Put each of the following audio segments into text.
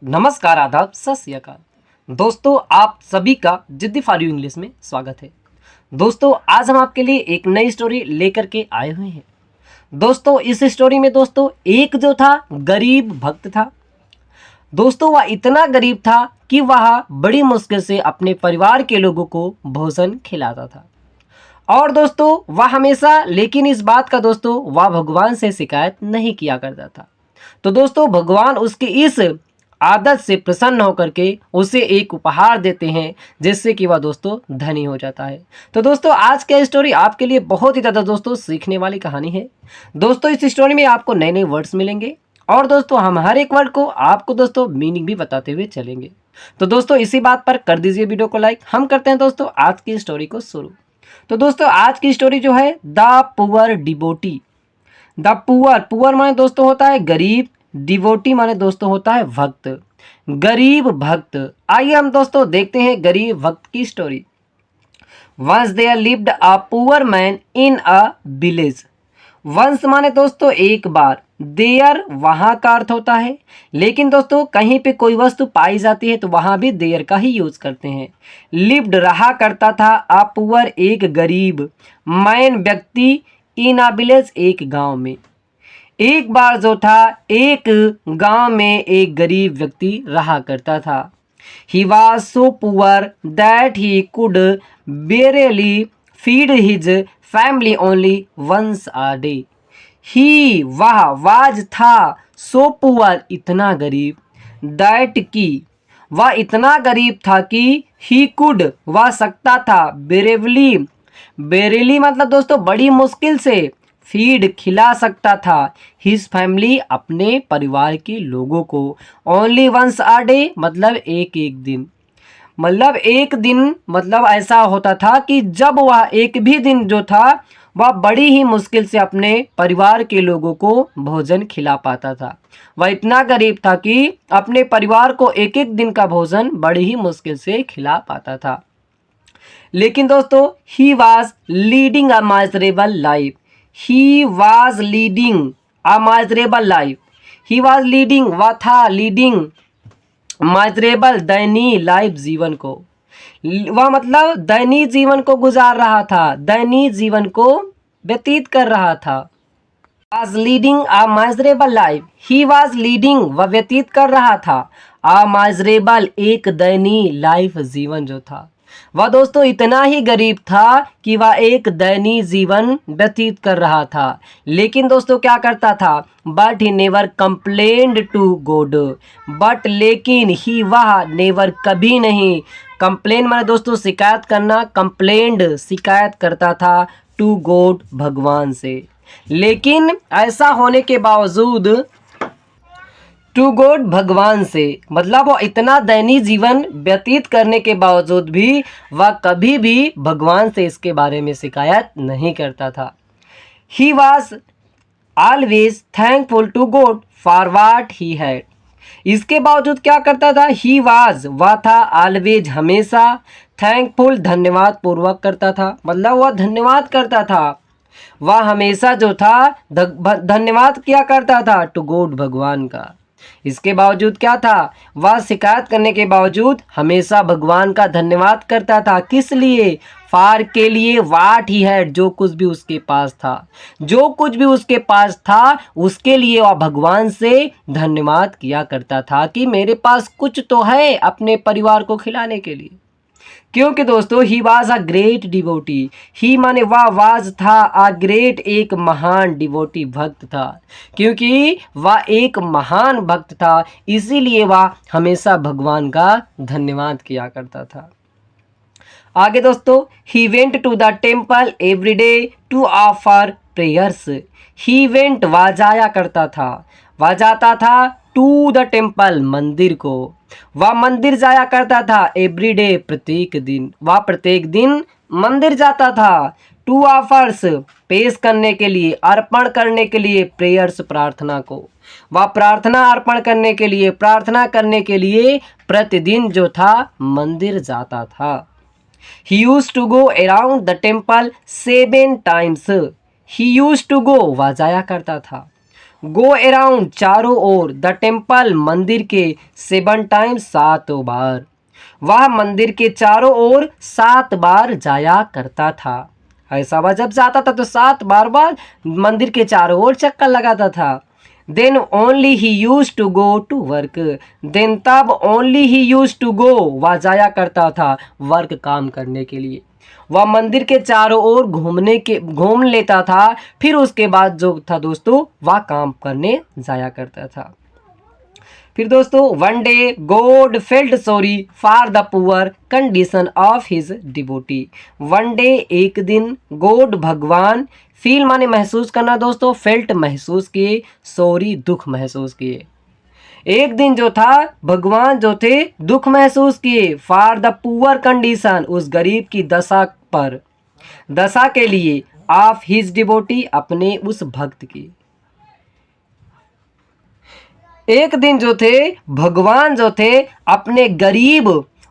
नमस्कार, आदाब, सत श्री अकाल। दोस्तों, आप सभी का जिद्दी फॉर यू इंग्लिश में स्वागत है। दोस्तों, आज हम आपके लिए एक नई स्टोरी लेकर के आए हुए हैं। दोस्तों, इस स्टोरी में दोस्तों एक जो था गरीब भक्त था। दोस्तों, वह इतना गरीब था कि वह बड़ी मुश्किल से अपने परिवार के लोगों को भोजन खिलाता था। और दोस्तों, वह हमेशा लेकिन इस बात का दोस्तों वह भगवान से शिकायत नहीं किया करता था। तो दोस्तों, भगवान उसकी इस आदत से प्रसन्न होकर के उसे एक उपहार देते हैं, जिससे कि वह दोस्तों धनी हो जाता है। तो दोस्तों, आज की स्टोरी आपके लिए बहुत ही ज़्यादा दोस्तों सीखने वाली कहानी है। दोस्तों, इस स्टोरी में आपको नए नए वर्ड्स मिलेंगे और दोस्तों हम हर एक वर्ड को आपको दोस्तों मीनिंग भी बताते हुए चलेंगे। तो दोस्तों, इसी बात पर कर दीजिए वीडियो को लाइक। हम करते हैं दोस्तों आज की स्टोरी को शुरू। तो दोस्तों, आज की स्टोरी जो है the poor devotee. The poor माने दोस्तों होता है गरीब, डिवोटी माने दोस्तों होता है भक्त, गरीब भक्त। आइए हम दोस्तों देखते हैं गरीब भक्त की story. Once there lived a poor man in a village. Once माने दोस्तों एक बार, देयर वहां का अर्थ होता है, लेकिन दोस्तों कहीं पे कोई वस्तु पाई जाती है तो वहां भी देयर का ही यूज करते हैं। लिव्ड रहा करता था, अ पुअर एक गरीब, मैन व्यक्ति, इन अ विलेज एक गांव में। एक बार जो था एक गांव में एक गरीब व्यक्ति रहा करता था। He was so poor that he could barely feed his family only once a day. He वह वाज था, सो पुअर इतना गरीब, दैट की वह इतना गरीब था कि ही कुड वह सकता था, बेरेवली बेरेली मतलब दोस्तों बड़ी मुश्किल से, फीड खिला सकता था, हिज फैमिली अपने परिवार के लोगों को, ओनली वंस अ डे मतलब एक एक दिन, मतलब एक दिन मतलब ऐसा होता था कि जब वह एक भी दिन जो था वह बड़ी ही मुश्किल से अपने परिवार के लोगों को भोजन खिला पाता था। वह इतना गरीब था कि अपने परिवार को एक एक दिन का भोजन बड़ी ही मुश्किल से खिला पाता था। लेकिन दोस्तों he was leading a miserable life. He was leading a miserable life. He was leading वह था लीडिंग माइजरेबल दयनीय लाइफ जीवन को, वह मतलब दयनीय जीवन को गुजार रहा था, दयनीय जीवन को व्यतीत कर रहा था। Was leading a miserable life. He was leading वह व्यतीत कर रहा था, अ माइजरेबल एक दयनीय लाइफ जीवन जो था। वह दोस्तों इतना ही गरीब था कि वह एक दयनीय जीवन व्यतीत कर रहा था। लेकिन दोस्तों क्या करता था, but he never complained to God. But लेकिन ही वह नेवर कभी नहीं, कंप्लेन माने दोस्तों शिकायत करना, कंप्लेंड शिकायत करता था, टू गॉड भगवान से। लेकिन ऐसा होने के बावजूद, टू गॉड भगवान से मतलब वो इतना दयनीय जीवन व्यतीत करने के बावजूद भी वह कभी भी भगवान से इसके बारे में शिकायत नहीं करता था। He was always thankful to God for what he had. इसके बावजूद क्या करता था, ही वाज वह था, ऑलवेज हमेशा, थैंकफुल धन्यवाद पूर्वक करता था, मतलब वह धन्यवाद करता था, वह हमेशा जो था धन्यवाद किया करता था टू गॉड भगवान का। इसके बावजूद क्या था, वह शिकायत करने के बावजूद हमेशा भगवान का धन्यवाद करता था। किस लिए, फार के लिए, वाट ही है जो कुछ भी उसके पास था, जो कुछ भी उसके पास था उसके लिए वह भगवान से धन्यवाद किया करता था कि मेरे पास कुछ तो है अपने परिवार को खिलाने के लिए। क्योंकि दोस्तों he was a great devotee. He माने वह वाज था, अ ग्रेट एक महान, डिवोटी भक्त था, क्योंकि वह एक महान भक्त था इसीलिए वह हमेशा भगवान का धन्यवाद किया करता था। आगे दोस्तों, he went to the temple every day to offer prayers. He went वह जाया करता था, वह जाता था, टू द टेम्पल मंदिर को, वह मंदिर जाया करता था, एवरी डे प्रत्येक दिन, वह प्रत्येक दिन मंदिर जाता था, टू ऑफर्स पेश करने के लिए, अर्पण करने के लिए, प्रेयर्स प्रार्थना को, वह प्रार्थना अर्पण करने के लिए, प्रार्थना करने के लिए प्रतिदिन जो था मंदिर जाता था। He used to go around the temple 7 times. He used to go वह जाया करता था, गो अराउंड चारों ओर द टेम्पल मंदिर के 7 टाइम्स 7 बार। वह मंदिर के चारों ओर 7 बार जाया करता था। ऐसा वह जब जाता था तो 7 बार बार मंदिर के चारों ओर चक्कर लगाता था। Then only he use to go to work. Then तब only he use to go वह जाया करता था वर्क काम करने के लिए। वह मंदिर के चारों ओर घूम लेता था, फिर उसके बाद जो था दोस्तों वह काम करने जाया करता था। फिर दोस्तों one day God felt sorry for the poor condition of his devotee. One day एक दिन गॉड भगवान, फील माने महसूस करना दोस्तों, फेल्ट महसूस किए, सॉरी दुख महसूस किए। एक दिन जो था भगवान जो थे दुख महसूस किए फॉर द पुअर कंडीशन, उस गरीब की दशा के लिए, ऑफ हिज डिवोटी, अपने उस भक्त की। एक दिन जो थे भगवान जो थे अपने गरीब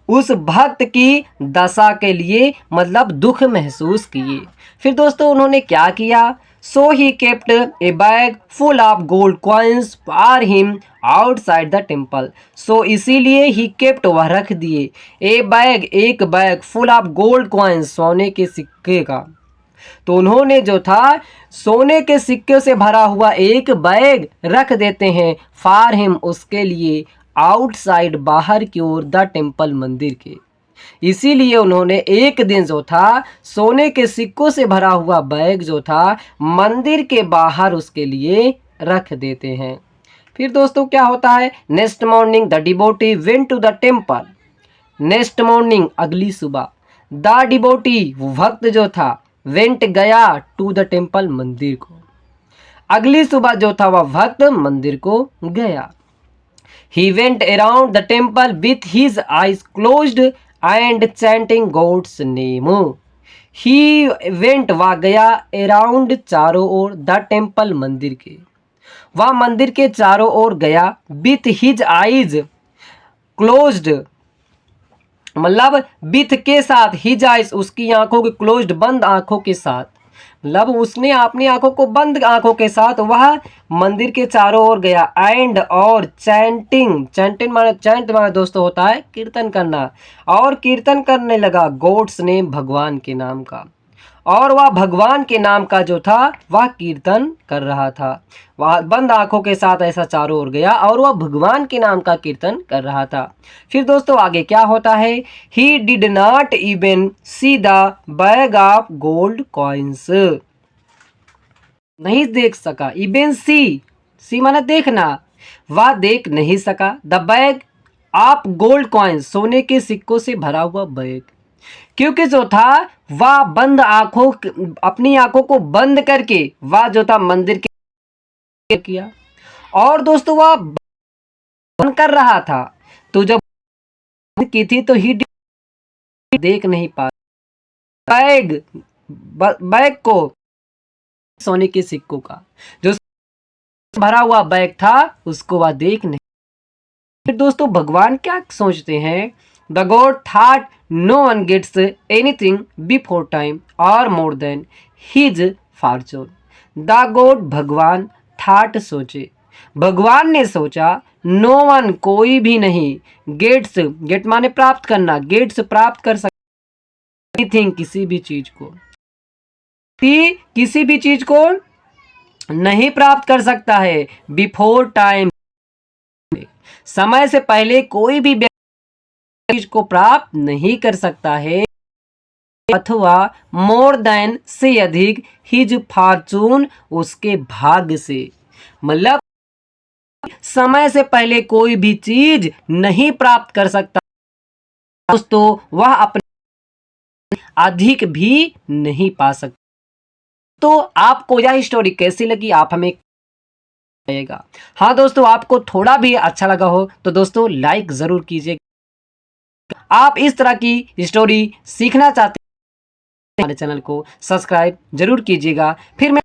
उस भक्त की दशा के लिए मतलब दुख महसूस किए। फिर दोस्तों उन्होंने क्या किया? So he kept a bag full of gold coins for him outside the temple. So इसीलिए ही केप्ट वह रख दिए, ए बैग एक bag, full of gold coins सोने के सिक्के का। तो उन्होंने जो था सोने के सिक्के से भरा हुआ एक बैग रख देते हैं फॉर हिम उसके लिए, आउटसाइड बाहर की ओर द टेम्पल मंदिर के। इसीलिए उन्होंने एक दिन जो था सोने के सिक्कों से भरा हुआ बैग जो था मंदिर के बाहर उसके लिए रख देते हैं। फिर दोस्तों क्या होता है? Next morning the devotee went to the temple. Next morning अगली सुबह, द डिवोटी वो भक्त जो था वेंट गया टू द टेम्पल मंदिर को। अगली सुबह जो था वह भक्त मंदिर को गया। He went around the temple with his eyes closed and chanting God's name. He went वह गया अराउंड चारों ओर द टेम्पल मंदिर के, वह मंदिर के चारों ओर गया, विथ हिज आईज क्लोज्ड मतलब विथ के साथ, हिज आइज उसकी आंखों के, क्लोज्ड बंद आंखों के साथ, मतलब उसने अपनी आंखों को बंद आंखों के साथ वह मंदिर के चारों ओर गया। एंड और चैंटिंग माने दोस्तों होता है कीर्तन करना, और कीर्तन करने लगा गॉड्स नेम भगवान के नाम का, और वह भगवान के नाम का जो था वह कीर्तन कर रहा था। वह बंद आंखों के साथ ऐसा चारों ओर गया और वह भगवान के नाम का कीर्तन कर रहा था। फिर दोस्तों आगे क्या होता है? He did not even see the bag of gold coins. नहीं देख सका, इवन सी माना देखना, वह देख नहीं सका the bag of gold coins सोने के सिक्कों से भरा हुआ बैग, क्योंकि जो था वह बंद आंखों, अपनी आंखों को बंद करके वह जो था मंदिर के किया, और दोस्तों वह बंद कर रहा था, तो जब की थी तो ही देख नहीं पा बैग को, सोने के सिक्कों का जो भरा हुआ बैग था उसको वह देख नहीं। फिर दोस्तों भगवान क्या सोचते हैं? The god thought no one gets anything before time और more than his fortune. The god भगवान थॉट सोचे, भगवान ने सोचा, नो वन कोई भी नहीं, गेट माने प्राप्त करना, गेट्स प्राप्त कर सकता, एनीथिंग किसी भी चीज को, किसी भी चीज को नहीं प्राप्त कर सकता है, बिफोर टाइम समय से पहले कोई भी चीज को प्राप्त नहीं कर सकता है, अथवा मोर देन से अधिक हिज फॉर्चून उसके भाग्य से, मतलब समय से पहले कोई भी चीज नहीं प्राप्त कर सकता दोस्तों, वह अपने अधिक भी नहीं पा सकता। तो आपको यह स्टोरी कैसी लगी आप हमें बताइएगा। हाँ दोस्तों आपको थोड़ा भी अच्छा लगा हो तो दोस्तों लाइक जरूर कीजिएगा। आप इस तरह की स्टोरी सीखना चाहते हैं हमारे चैनल को सब्सक्राइब जरूर कीजिएगा। फिर मैं